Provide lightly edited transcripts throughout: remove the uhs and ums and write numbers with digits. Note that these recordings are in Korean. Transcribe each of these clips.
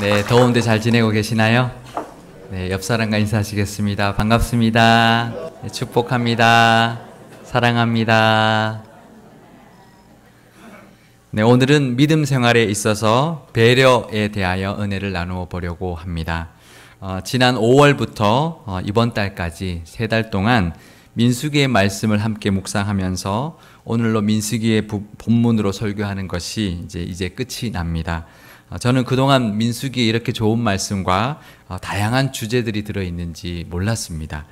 네, 더운데 잘 지내고 계시나요? 네, 옆 사람과 인사하시겠습니다. 반갑습니다. 네, 축복합니다. 사랑합니다. 네, 오늘은 믿음 생활에 있어서 배려에 대하여 은혜를 나누어 보려고 합니다. 지난 5월부터 이번 달까지 3달 동안 민수기의 말씀을 함께 묵상하면서 오늘로 민수기의 본문으로 설교하는 것이 이제 끝이 납니다. 저는 그동안 민수기에 이렇게 좋은 말씀과 다양한 주제들이 들어있는지 몰랐습니다.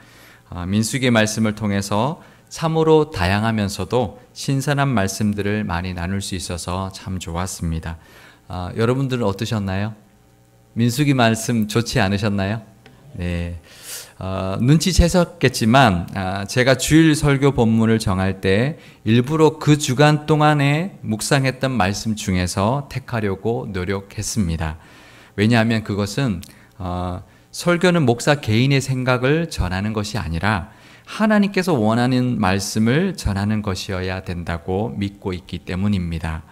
민수기의 말씀을 통해서 참으로 다양하면서도 신선한 말씀들을 많이 나눌 수 있어서 참 좋았습니다. 여러분들은 어떠셨나요? 민수기 말씀 좋지 않으셨나요? 네. 눈치채셨겠지만 제가 주일 설교 본문을 정할 때 일부러 그 주간 동안에 묵상했던 말씀 중에서 택하려고 노력했습니다. 왜냐하면 그것은 설교는 목사 개인의 생각을 전하는 것이 아니라 하나님께서 원하는 말씀을 전하는 것이어야 된다고 믿고 있기 때문입니다.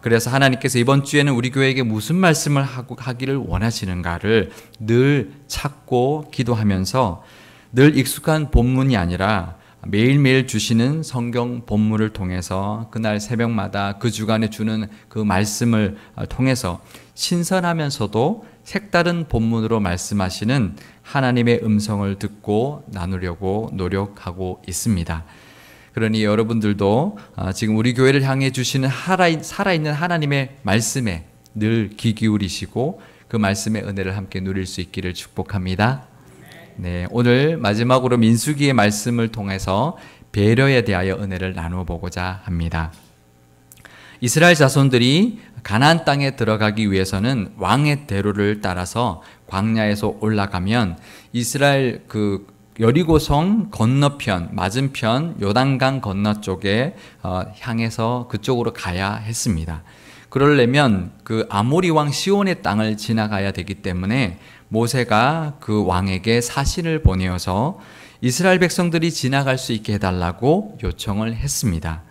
그래서 하나님께서 이번 주에는 우리 교회에게 무슨 말씀을 하기를 원하시는가를 늘 찾고 기도하면서 늘 익숙한 본문이 아니라 매일매일 주시는 성경 본문을 통해서 그날 새벽마다 그 주간에 주는 그 말씀을 통해서 신선하면서도 색다른 본문으로 말씀하시는 하나님의 음성을 듣고 나누려고 노력하고 있습니다. 그러니 여러분들도 지금 우리 교회를 향해 주시는 살아있는 하나님의 말씀에 늘 귀 기울이시고 그 말씀의 은혜를 함께 누릴 수 있기를 축복합니다. 네, 오늘 마지막으로 민수기의 말씀을 통해서 배려에 대하여 은혜를 나누어 보고자 합니다. 이스라엘 자손들이 가나안 땅에 들어가기 위해서는 왕의 대로를 따라서 광야에서 올라가면 이스라엘 여리고성 건너편, 맞은편 요단강 건너 쪽에 향해서 그쪽으로 가야 했습니다. 그러려면 그 아모리 왕 시온의 땅을 지나가야 되기 때문에 모세가 그 왕에게 사신을 보내어서 이스라엘 백성들이 지나갈 수 있게 해달라고 요청을 했습니다.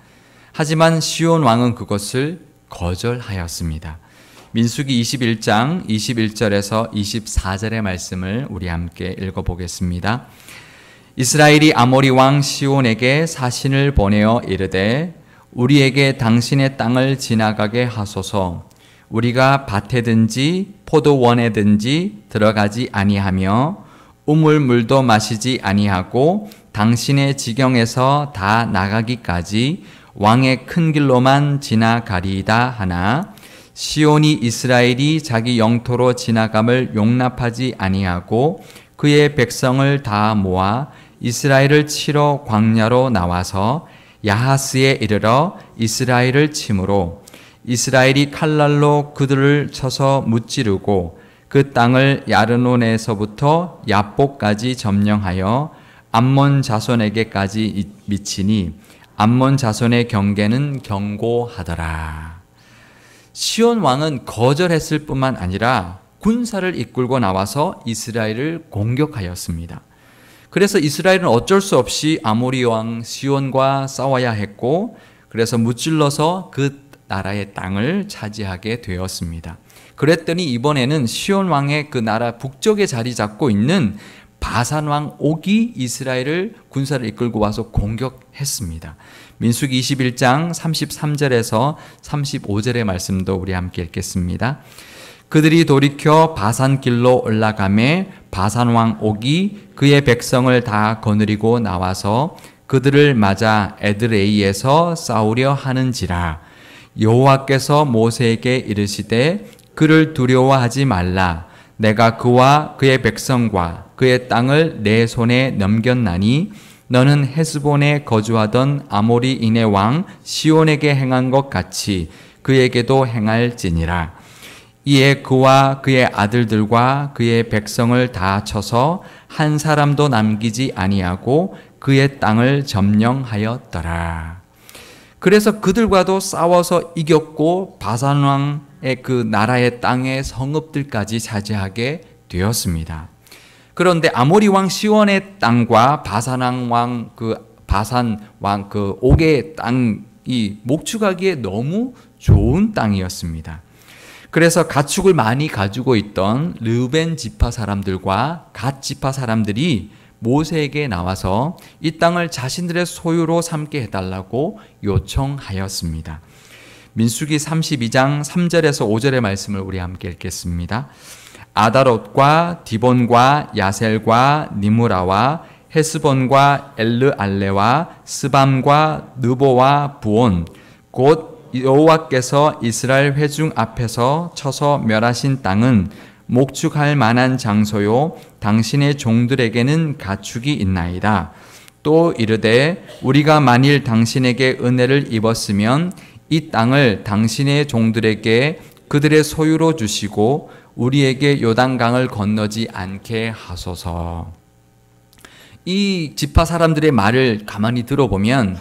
하지만 시온 왕은 그것을 거절하였습니다. 민수기 21장 21절에서 24절의 말씀을 우리 함께 읽어보겠습니다. 이스라엘이 아모리 왕 시온에게 사신을 보내어 이르되 우리에게 당신의 땅을 지나가게 하소서. 우리가 밭에든지 포도원에든지 들어가지 아니하며 우물물도 마시지 아니하고 당신의 지경에서 다 나가기까지 왕의 큰 길로만 지나가리이다 하나 시온이 이스라엘이 자기 영토로 지나감을 용납하지 아니하고 그의 백성을 다 모아 이스라엘을 치러 광야로 나와서 야하스에 이르러 이스라엘을 치므로 이스라엘이 칼날로 그들을 쳐서 무찌르고 그 땅을 야르논에서부터 야복까지 점령하여 암몬 자손에게까지 미치니 암몬 자손의 경계는 견고하더라. 시온 왕은 거절했을 뿐만 아니라 군사를 이끌고 나와서 이스라엘을 공격하였습니다. 그래서 이스라엘은 어쩔 수 없이 아모리 왕 시온과 싸워야 했고 그래서 무찔러서 그 나라의 땅을 차지하게 되었습니다. 그랬더니 이번에는 시온 왕의 그 나라 북쪽에 자리 잡고 있는 바산 왕 옥이 이스라엘을 군사를 이끌고 와서 공격했습니다. 민수기 21장 33절에서 35절의 말씀도 우리 함께 읽겠습니다. 그들이 돌이켜 바산 길로 올라가매 바산 왕 옥이 그의 백성을 다 거느리고 나와서 그들을 맞아 에드레이에서 싸우려 하는지라. 여호와께서 모세에게 이르시되 그를 두려워하지 말라. 내가 그와 그의 백성과 그의 땅을 내 손에 넘겼나니 너는 헤스본에 거주하던 아모리인의 왕 시온에게 행한 것 같이 그에게도 행할지니라. 이에 그와 그의 아들들과 그의 백성을 다 쳐서 한 사람도 남기지 아니하고 그의 땅을 점령하였더라. 그래서 그들과도 싸워서 이겼고 바산 왕의 그 나라의 땅의 성읍들까지 차지하게 되었습니다. 그런데 아모리 왕 시온의 땅과 바산 왕 그 옥의 땅이 목축하기에 너무 좋은 땅이었습니다. 그래서 가축을 많이 가지고 있던 르우벤 지파 사람들과 갓 지파 사람들이 모세에게 나와서 이 땅을 자신들의 소유로 삼게 해달라고 요청하였습니다. 민수기 32장 3절에서 5절의 말씀을 우리 함께 읽겠습니다. 아다롯과 디본과 야셀과 니무라와 헤스본과 엘르알레와 스밤과 느보와 부온 곧 여호와께서 이스라엘 회중 앞에서 쳐서 멸하신 땅은 목축할 만한 장소요 당신의 종들에게는 가축이 있나이다. 또 이르되 우리가 만일 당신에게 은혜를 입었으면 이 땅을 당신의 종들에게 그들의 소유로 주시고 우리에게 요단강을 건너지 않게 하소서. 이 지파 사람들의 말을 가만히 들어보면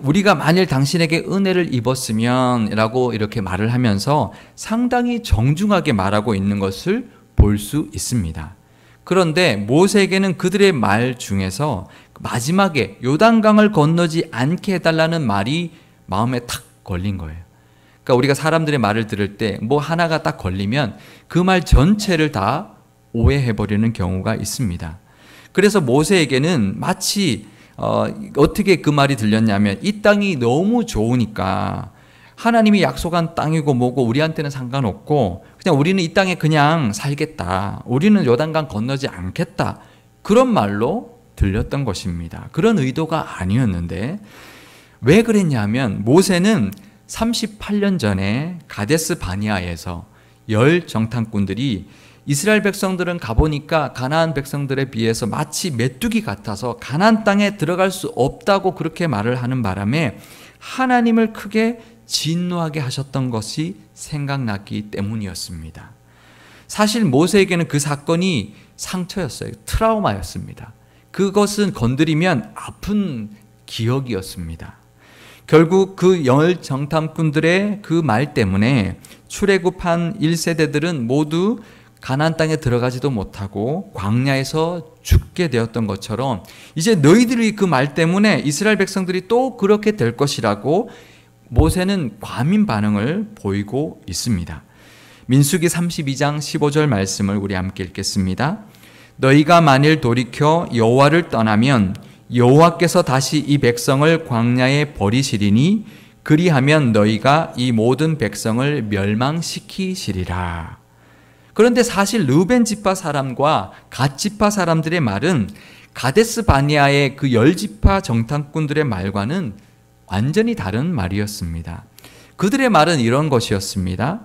우리가 만일 당신에게 은혜를 입었으면 라고 이렇게 말을 하면서 상당히 정중하게 말하고 있는 것을 볼 수 있습니다. 그런데 모세에게는 그들의 말 중에서 마지막에 요단강을 건너지 않게 해달라는 말이 마음에 탁 걸린 거예요. 그러니까 우리가 사람들의 말을 들을 때 뭐 하나가 딱 걸리면 그 말 전체를 다 오해해버리는 경우가 있습니다. 그래서 모세에게는 마치 어떻게 그 말이 들렸냐면 이 땅이 너무 좋으니까 하나님이 약속한 땅이고 뭐고 우리한테는 상관없고 그냥 우리는 이 땅에 그냥 살겠다. 우리는 요단강 건너지 않겠다. 그런 말로 들렸던 것입니다. 그런 의도가 아니었는데 왜 그랬냐면 모세는 38년 전에 가데스 바니아에서 10 정탐꾼들이 이스라엘 백성들은 가보니까 가나안 백성들에 비해서 마치 메뚜기 같아서 가나안 땅에 들어갈 수 없다고 그렇게 말을 하는 바람에 하나님을 크게 진노하게 하셨던 것이 생각났기 때문이었습니다. 사실 모세에게는 그 사건이 상처였어요. 트라우마였습니다. 그것은 건드리면 아픈 기억이었습니다. 결국 그 10 정탐꾼들의 그 말 때문에 출애굽한 1세대들은 모두 가나안 땅에 들어가지도 못하고 광야에서 죽게 되었던 것처럼 이제 너희들이 그 말 때문에 이스라엘 백성들이 또 그렇게 될 것이라고 모세는 과민 반응을 보이고 있습니다. 민수기 32장 15절 말씀을 우리 함께 읽겠습니다. 너희가 만일 돌이켜 여호와를 떠나면 여호와께서 다시 이 백성을 광야에 버리시리니 그리하면 너희가 이 모든 백성을 멸망시키시리라. 그런데 사실 르우벤 지파 사람과 갓 지파 사람들의 말은 가데스 바니아의 그 10 지파 정탐꾼들의 말과는 완전히 다른 말이었습니다. 그들의 말은 이런 것이었습니다.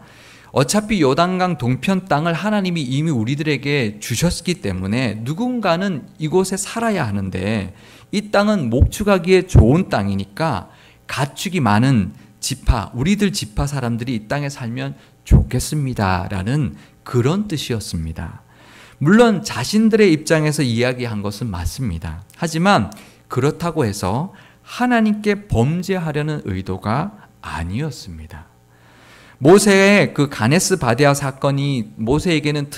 어차피 요단강 동편 땅을 하나님이 이미 우리들에게 주셨기 때문에 누군가는 이곳에 살아야 하는데 이 땅은 목축하기에 좋은 땅이니까 가축이 많은 지파, 우리들 지파 사람들이 이 땅에 살면 좋겠습니다라는 그런 뜻이었습니다. 물론 자신들의 입장에서 이야기한 것은 맞습니다. 하지만 그렇다고 해서 하나님께 범죄하려는 의도가 아니었습니다. 모세의 그 가네스 바데아 사건이 모세에게는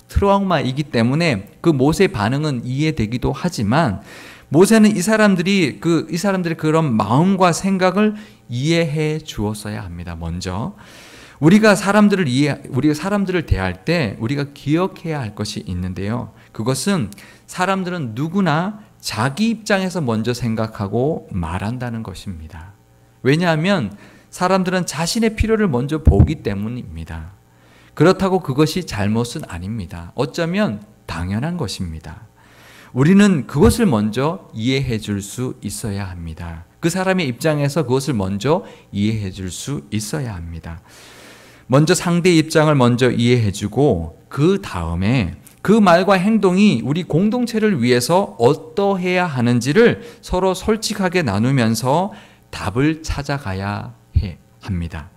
트라우마이기 때문에 그 모세의 반응은 이해되기도 하지만 모세는 이 사람들의 그런 마음과 생각을 이해해 주었어야 합니다. 먼저 우리가 사람들을 대할 때 우리가 기억해야 할 것이 있는데요. 그것은 사람들은 누구나 자기 입장에서 먼저 생각하고 말한다는 것입니다. 왜냐하면 사람들은 자신의 필요를 먼저 보기 때문입니다. 그렇다고 그것이 잘못은 아닙니다. 어쩌면 당연한 것입니다. 우리는 그것을 먼저 이해해 줄 수 있어야 합니다. 그 사람의 입장에서 그것을 먼저 이해해 줄 수 있어야 합니다. 먼저 상대의 입장을 먼저 이해해 주고 그 다음에 그 말과 행동이 우리 공동체를 위해서 어떠해야 하는지를 서로 솔직하게 나누면서 답을 찾아가야 합니다.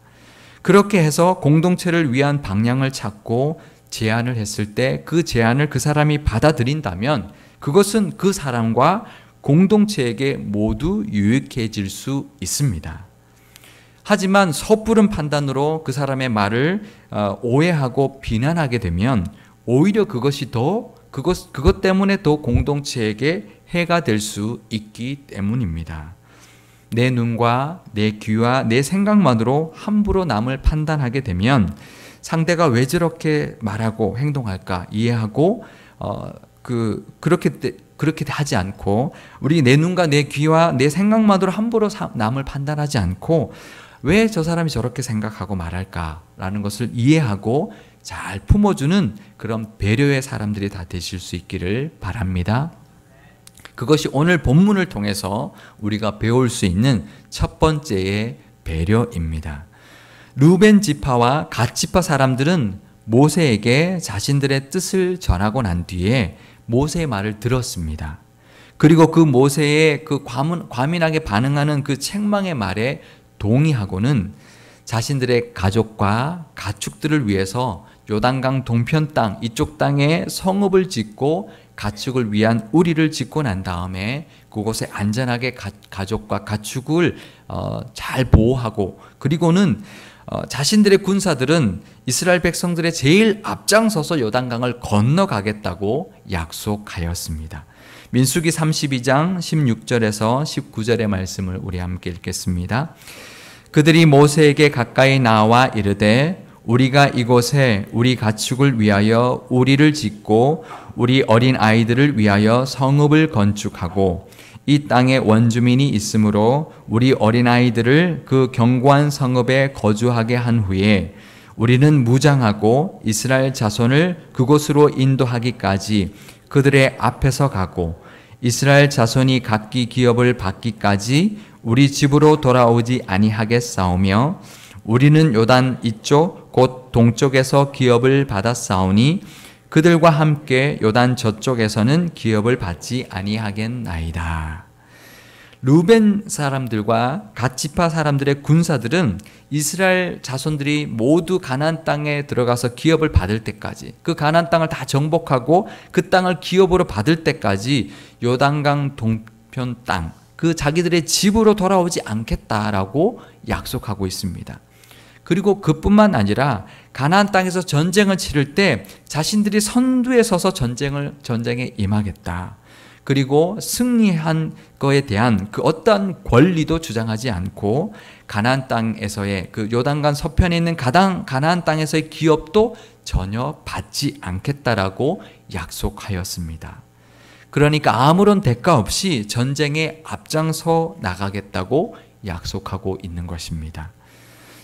그렇게 해서 공동체를 위한 방향을 찾고 제안을 했을 때 그 제안을 그 사람이 받아들인다면 그것은 그 사람과 공동체에게 모두 유익해질 수 있습니다. 하지만 섣부른 판단으로 그 사람의 말을 오해하고 비난하게 되면 오히려 그것 때문에 더 공동체에게 해가 될 수 있기 때문입니다. 내 눈과 내 귀와 내 생각만으로 함부로 남을 판단하게 되면 상대가 왜 저렇게 말하고 행동할까 이해하고 그렇게 하지 않고, 우리 내 눈과 내 귀와 내 생각만으로 함부로 남을 판단하지 않고 왜 저 사람이 저렇게 생각하고 말할까라는 것을 이해하고 잘 품어주는 그런 배려의 사람들이 다 되실 수 있기를 바랍니다. 그것이 오늘 본문을 통해서 우리가 배울 수 있는 첫 번째의 배려입니다. 루벤 지파와 갓 지파 사람들은 모세에게 자신들의 뜻을 전하고 난 뒤에 모세의 말을 들었습니다. 그리고 그 모세의 그 과민하게 반응하는 그 책망의 말에 동의하고는 자신들의 가족과 가축들을 위해서 요단강 동편 땅, 이쪽 땅에 성읍을 짓고 가축을 위한 우리를 짓고 난 다음에 그곳에 안전하게 가족과 가축을 잘 보호하고, 그리고는 자신들의 군사들은 이스라엘 백성들의 제일 앞장서서 요단강을 건너가겠다고 약속하였습니다. 민수기 32장 16절에서 19절의 말씀을 우리 함께 읽겠습니다. 그들이 모세에게 가까이 나와 이르되 우리가 이곳에 우리 가축을 위하여 우리를 짓고 우리 어린 아이들을 위하여 성읍을 건축하고 이 땅에 원주민이 있으므로 우리 어린 아이들을 그 견고한 성읍에 거주하게 한 후에 우리는 무장하고 이스라엘 자손을 그곳으로 인도하기까지 그들의 앞에서 가고 이스라엘 자손이 각기 기업을 받기까지 우리 집으로 돌아오지 아니하겠사오며 우리는 요단 이쪽 곧 동쪽에서 기업을 받았사오니 그들과 함께 요단 저쪽에서는 기업을 받지 아니하겠나이다. 루벤 사람들과 갓 지파 사람들의 군사들은 이스라엘 자손들이 모두 가나안 땅에 들어가서 기업을 받을 때까지, 그 가나안 땅을 다 정복하고 그 땅을 기업으로 받을 때까지 요단강 동편 땅, 그 자기들의 집으로 돌아오지 않겠다라고 약속하고 있습니다. 그리고 그뿐만 아니라 가나안 땅에서 전쟁을 치를 때 자신들이 선두에 서서 전쟁에 임하겠다. 그리고 승리한 거에 대한 그 어떠한 권리도 주장하지 않고 가나안 땅에서의 그 요단강 서편에 있는 가나안 땅에서의 기업도 전혀 받지 않겠다라고 약속하였습니다. 그러니까 아무런 대가 없이 전쟁에 앞장서 나가겠다고 약속하고 있는 것입니다.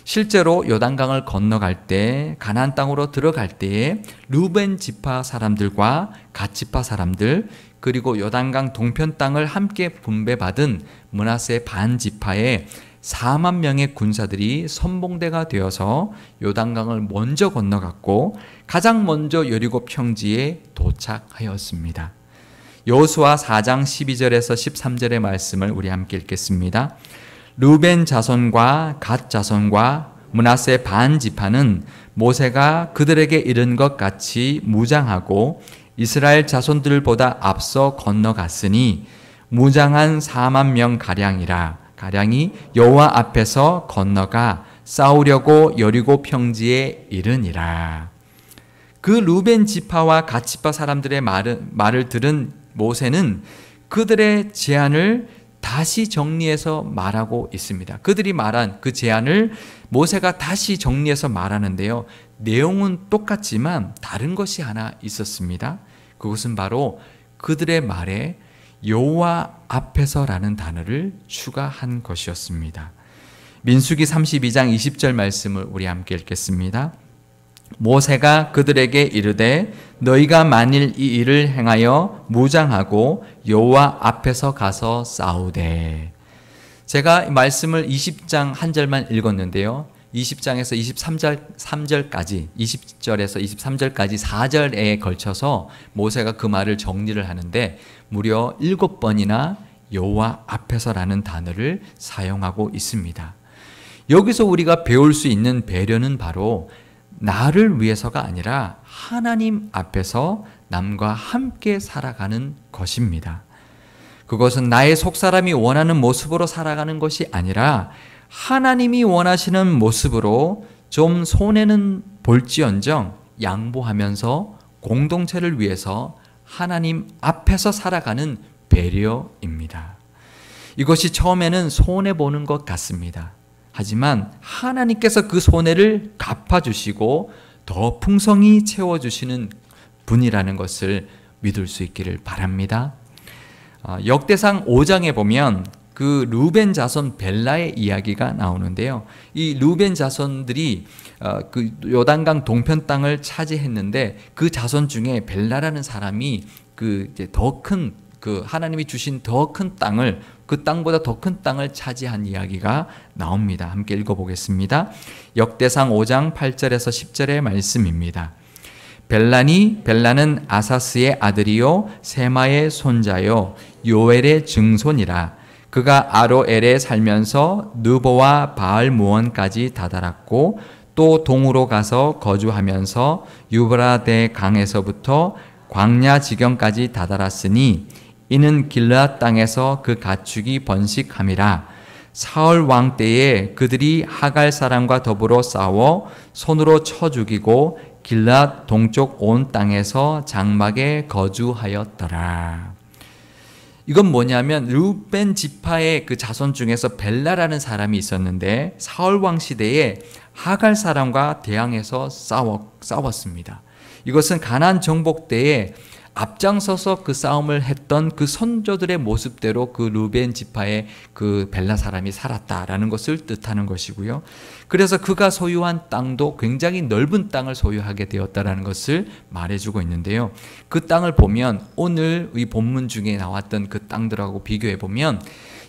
실제로 요단강을 건너갈 때, 가나안 땅으로 들어갈 때에 루벤 지파 사람들과 갓 지파 사람들, 그리고 요단강 동편 땅을 함께 분배받은 므낫세 반 지파의 4만 명의 군사들이 선봉대가 되어서 요단강을 먼저 건너갔고 가장 먼저 여리고 평지에 도착하였습니다. 여호수아 4장 12절에서 13절의 말씀을 우리 함께 읽겠습니다. 루벤 자손과 갓 자손과 므낫세 반 지파는 모세가 그들에게 이른 것 같이 무장하고 이스라엘 자손들보다 앞서 건너갔으니 무장한 4만 명 가량이 여호와 앞에서 건너가 싸우려고 여리고 평지에 이르니라. 그 루벤 지파와 갓 지파 사람들의 말을 들은 모세는 그들의 제안을 다시 정리해서 말하고 있습니다. 그들이 말한 그 제안을 모세가 다시 정리해서 말하는데요. 내용은 똑같지만 다른 것이 하나 있었습니다. 그것은 바로 그들의 말에 여호와 앞에서라는 단어를 추가한 것이었습니다. 민수기 32장 20절 말씀을 우리 함께 읽겠습니다. 모세가 그들에게 이르되 너희가 만일 이 일을 행하여 무장하고 여호와 앞에서 가서 싸우되. 제가 말씀을 20장 한 절만 읽었는데요. 20장에서 23절까지 20절에서 23절까지 4절에 걸쳐서 모세가 그 말을 정리를 하는데 무려 7번이나 여호와 앞에서라는 단어를 사용하고 있습니다. 여기서 우리가 배울 수 있는 배려는 바로 나를 위해서가 아니라 하나님 앞에서 남과 함께 살아가는 것입니다. 그것은 나의 속사람이 원하는 모습으로 살아가는 것이 아니라 하나님이 원하시는 모습으로 좀 손해는 볼지언정 양보하면서 공동체를 위해서 하나님 앞에서 살아가는 배려입니다. 이것이 처음에는 손해보는 것 같습니다. 하지만 하나님께서 그 손해를 갚아주시고 더 풍성히 채워주시는 분이라는 것을 믿을 수 있기를 바랍니다. 역대상 5장에 보면 그 루벤 자손 벨라의 이야기가 나오는데요. 이 루벤 자손들이 그 요단강 동편 땅을 차지했는데 그 자손 중에 벨라라는 사람이 그 이제 더 큰 그 하나님이 주신 더 큰 땅을 그 땅보다 더 큰 땅을 차지한 이야기가 나옵니다. 함께 읽어보겠습니다. 역대상 5장 8절에서 10절의 말씀입니다. 벨라는 아사스의 아들이요 세마의 손자요 요엘의 증손이라. 그가 아로엘에 살면서 느보와 바알무원까지 다다랐고 또 동으로 가서 거주하면서 유브라데 강에서부터 광야 지경까지 다다랐으니 이는 길르앗 땅에서 그 가축이 번식함이라. 사울 왕 때에 그들이 하갈 사람과 더불어 싸워 손으로 쳐 죽이고 길르앗 동쪽 온 땅에서 장막에 거주하였더라. 이건 뭐냐면 루벤 지파의 그 자손 중에서 벨라라는 사람이 있었는데 사울 왕 시대에 하갈 사람과 대항해서 싸웠습니다. 이것은 가나안 정복 때에 앞장서서 그 싸움을 했던 그 선조들의 모습대로 그 루벤 지파의 그 벨라 사람이 살았다라는 것을 뜻하는 것이고요. 그래서 그가 소유한 땅도 굉장히 넓은 땅을 소유하게 되었다라는 것을 말해주고 있는데요. 그 땅을 보면 오늘 이 본문 중에 나왔던 그 땅들하고 비교해 보면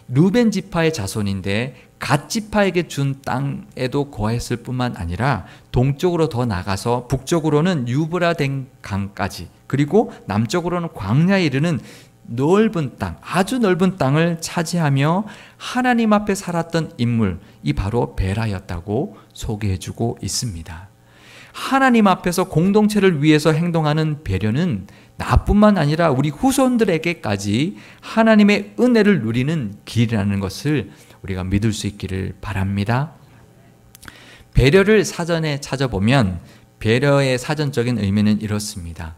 루벤 지파의 자손인데 갓 지파에게 준 땅에도 거했을 뿐만 아니라 동쪽으로 더 나가서 북쪽으로는 유브라데 강까지 그리고 남쪽으로는 광야에 이르는 넓은 땅, 아주 넓은 땅을 차지하며 하나님 앞에 살았던 인물, 이 바로 벨라였다고 소개해주고 있습니다. 하나님 앞에서 공동체를 위해서 행동하는 배려는 나뿐만 아니라 우리 후손들에게까지 하나님의 은혜를 누리는 길이라는 것을 우리가 믿을 수 있기를 바랍니다. 배려를 사전에 찾아보면 배려의 사전적인 의미는 이렇습니다.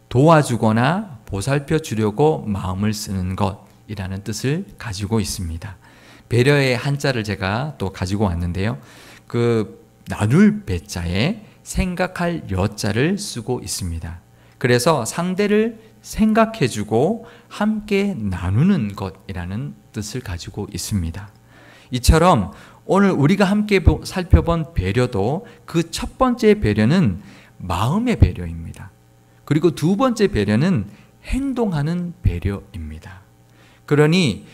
도와주거나 보살펴 주려고 마음을 쓰는 것이라는 뜻을 가지고 있습니다. 배려의 한자를 제가 또 가지고 왔는데요. 그 나눌 배자에 생각할 여자를 쓰고 있습니다. 그래서 상대를 생각해주고 함께 나누는 것이라는 뜻을 가지고 있습니다. 이처럼 오늘 우리가 함께 살펴본 배려도 그 첫 번째 배려는 마음의 배려입니다. 그리고 두 번째 배려는 행동하는 배려입니다. 그러니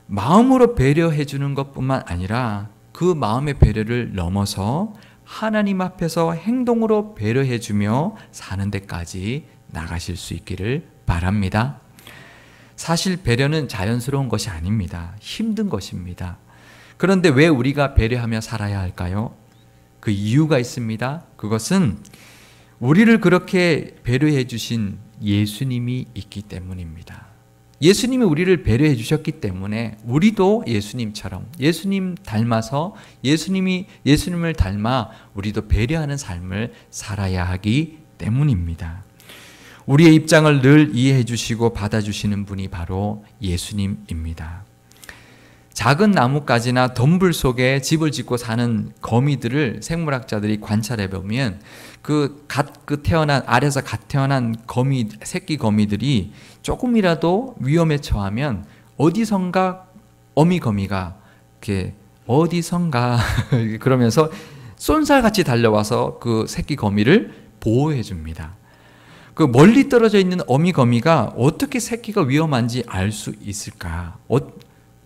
마음으로 배려해 주는 것뿐만 아니라 그 마음의 배려를 넘어서 하나님 앞에서 행동으로 배려해 주며 사는 데까지 나가실 수 있기를 바랍니다. 사실 배려는 자연스러운 것이 아닙니다. 힘든 것입니다. 그런데 왜 우리가 배려하며 살아야 할까요? 그 이유가 있습니다. 그것은 우리를 그렇게 배려해 주신 예수님이 있기 때문입니다. 예수님이 우리를 배려해 주셨기 때문에 우리도 예수님처럼 예수님 닮아서 예수님을 닮아 우리도 배려하는 삶을 살아야 하기 때문입니다. 우리의 입장을 늘 이해해 주시고 받아주시는 분이 바로 예수님입니다. 작은 나뭇가지나 덤불 속에 집을 짓고 사는 거미들을 생물학자들이 관찰해 보면 아래서 갓 태어난 새끼 거미들이 조금이라도 위험에 처하면 어디선가 어미거미가 어디선가 그러면서 쏜살같이 달려와서 그 새끼 거미를 보호해 줍니다. 그 멀리 떨어져 있는 어미거미가 어떻게 새끼가 위험한지 알 수 있을까?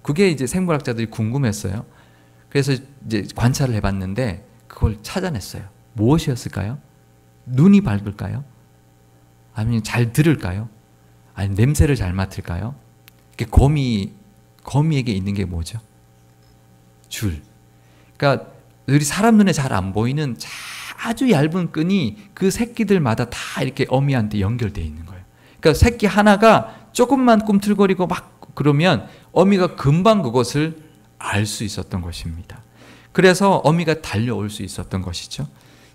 그게 이제 생물학자들이 궁금했어요. 그래서 이제 관찰을 해봤는데 그걸 찾아냈어요. 무엇이었을까요? 눈이 밝을까요? 아니면 잘 들을까요? 아니면 냄새를 잘 맡을까요? 거미에게 있는 게 뭐죠? 줄. 그러니까 우리 사람 눈에 잘 안 보이는 아주 얇은 끈이 그 새끼들마다 다 이렇게 어미한테 연결되어 있는 거예요. 그러니까 새끼 하나가 조금만 꿈틀거리고 막 그러면 어미가 금방 그것을 알 수 있었던 것입니다. 그래서 어미가 달려올 수 있었던 것이죠.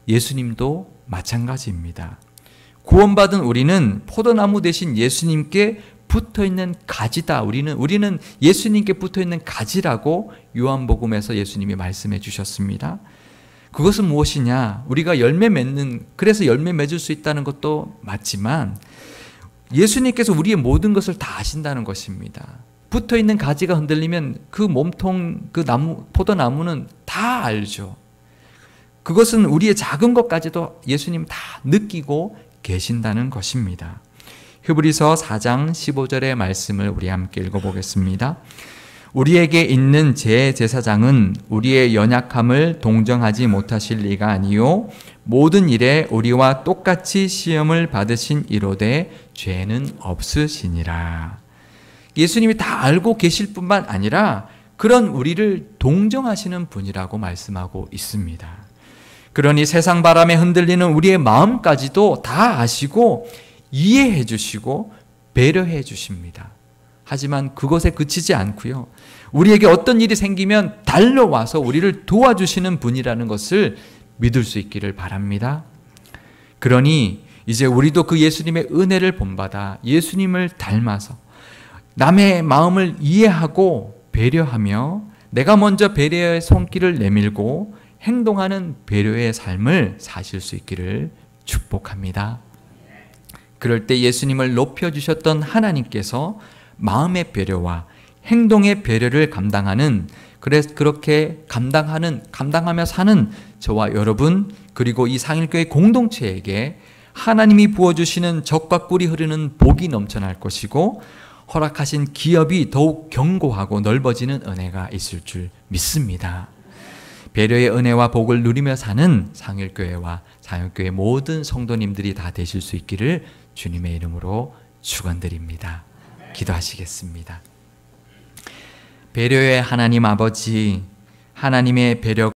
예수님도 마찬가지입니다. 구원받은 우리는 포도나무 대신 예수님께 붙어 있는 가지다. 우리는 예수님께 붙어 있는 가지라고 요한복음에서 예수님이 말씀해 주셨습니다. 그것은 무엇이냐? 우리가 그래서 열매 맺을 수 있다는 것도 맞지만 예수님께서 우리의 모든 것을 다 아신다는 것입니다. 붙어 있는 가지가 흔들리면 그 몸통, 그 포도나무는 다 알죠. 그것은 우리의 작은 것까지도 예수님 다 느끼고 계신다는 것입니다. 히브리서 4장 15절의 말씀을 우리 함께 읽어보겠습니다. 우리에게 있는 제사장은 우리의 연약함을 동정하지 못하실 리가 아니요 모든 일에 우리와 똑같이 시험을 받으신 이로되 죄는 없으시니라. 예수님이 다 알고 계실 뿐만 아니라 그런 우리를 동정하시는 분이라고 말씀하고 있습니다. 그러니 세상 바람에 흔들리는 우리의 마음까지도 다 아시고 이해해 주시고 배려해 주십니다. 하지만 그것에 그치지 않고요. 우리에게 어떤 일이 생기면 달려와서 우리를 도와주시는 분이라는 것을 믿을 수 있기를 바랍니다. 그러니 이제 우리도 그 예수님의 은혜를 본받아 예수님을 닮아서 남의 마음을 이해하고 배려하며 내가 먼저 배려의 손길을 내밀고 행동하는 배려의 삶을 사실 수 있기를 축복합니다. 그럴 때 예수님을 높여주셨던 하나님께서 마음의 배려와 행동의 배려를 그렇게 감당하며 사는 저와 여러분 그리고 이 상일교회 공동체에게 하나님이 부어주시는 젖과 꿀이 흐르는 복이 넘쳐날 것이고 허락하신 기업이 더욱 견고하고 넓어지는 은혜가 있을 줄 믿습니다. 배려의 은혜와 복을 누리며 사는 상일교회와 상일교회 모든 성도님들이 다 되실 수 있기를 주님의 이름으로 축원드립니다. 기도하시겠습니다. 배려의 하나님 아버지, 하나님의 배려